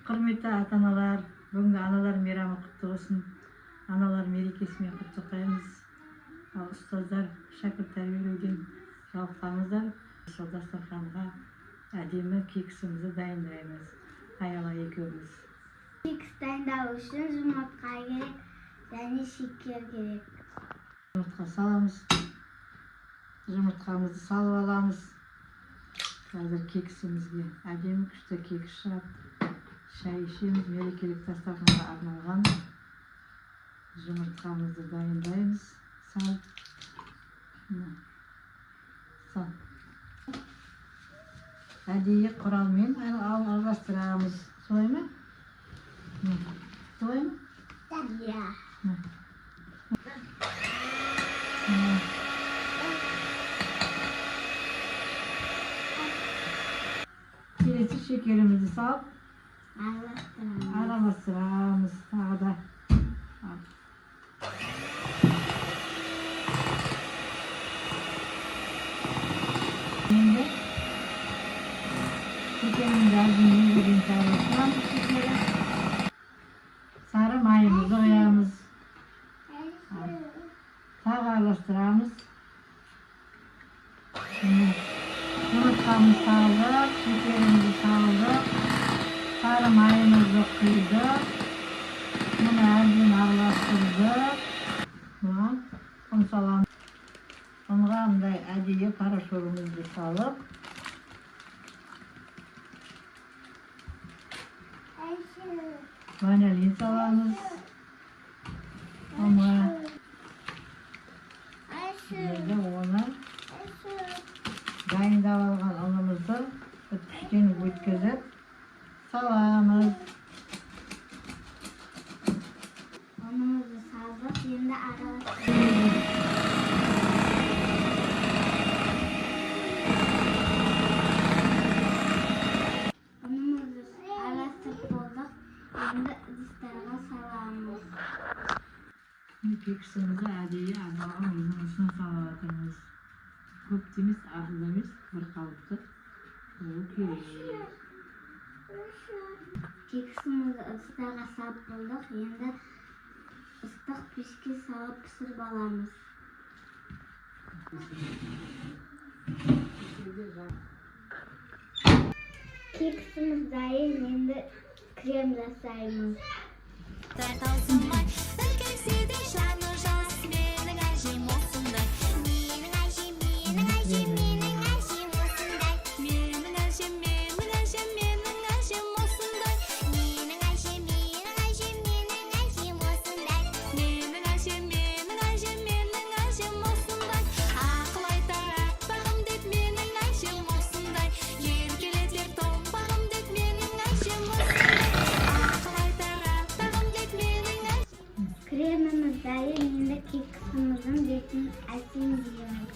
Құрметті ата-аналар, бүгінгі аналар мейрамы құтты болсын. Аналар мерекесімен құттықтаймыз. Ал ұстаздар шәкірт тәрбиелеуден жалықпаңыздар. Сол дастарханға әдемі кексімізді дайындаймыз. Аяла екеуміз. Кекс дайындау үшін жұмыртқа керек және шекер керек. Жұмыртқа саламыз. Жұмыртқамызды салып аламыз. Қазір кексімізге әдемі күшті кекс шығады. Шай ішеміз, мерекелік дастарханға арналған жұмыртқамызды дайындаймыз. Сал. Әдейі құралмен араластырамыз. Солай ма? Солай ма? Иә. Келесі шекерімізді салып араластырамыз. Тағы да. Енді шекерімізді әлден араластырамыз. Сары майымызды қоямыз. Тағы араластырамыз. Жұмыртқамыз салдық, шекерімізді салдық, сары майымызды құйдық, мұны әбден араластырдық. Бұған ұн саламыз. Ұнға мындай әдейі порошогымызды салып, ванилин саламыз. Ұнға енді оны дайындап алған ұнымызды үткіштен өткізіп саламыз. Ұнымызды салдық, енді араластырамыз. Ұнымызды араластырып болдық, енді ыдыстарға саламыз. Кексімізді әдейі арналған ұнның үстіне салып жатырмыз. Көп емес, аз емес, бір қалыпты болу керек. Кексімізді ыдыстарға салып болдық, енді ыстық пешке салып пісіріп аламыз. Кексіміз дайын, енді крем жасаймыз. Kremimiz dayın, енді кексіміздің бетін әсем дейміз.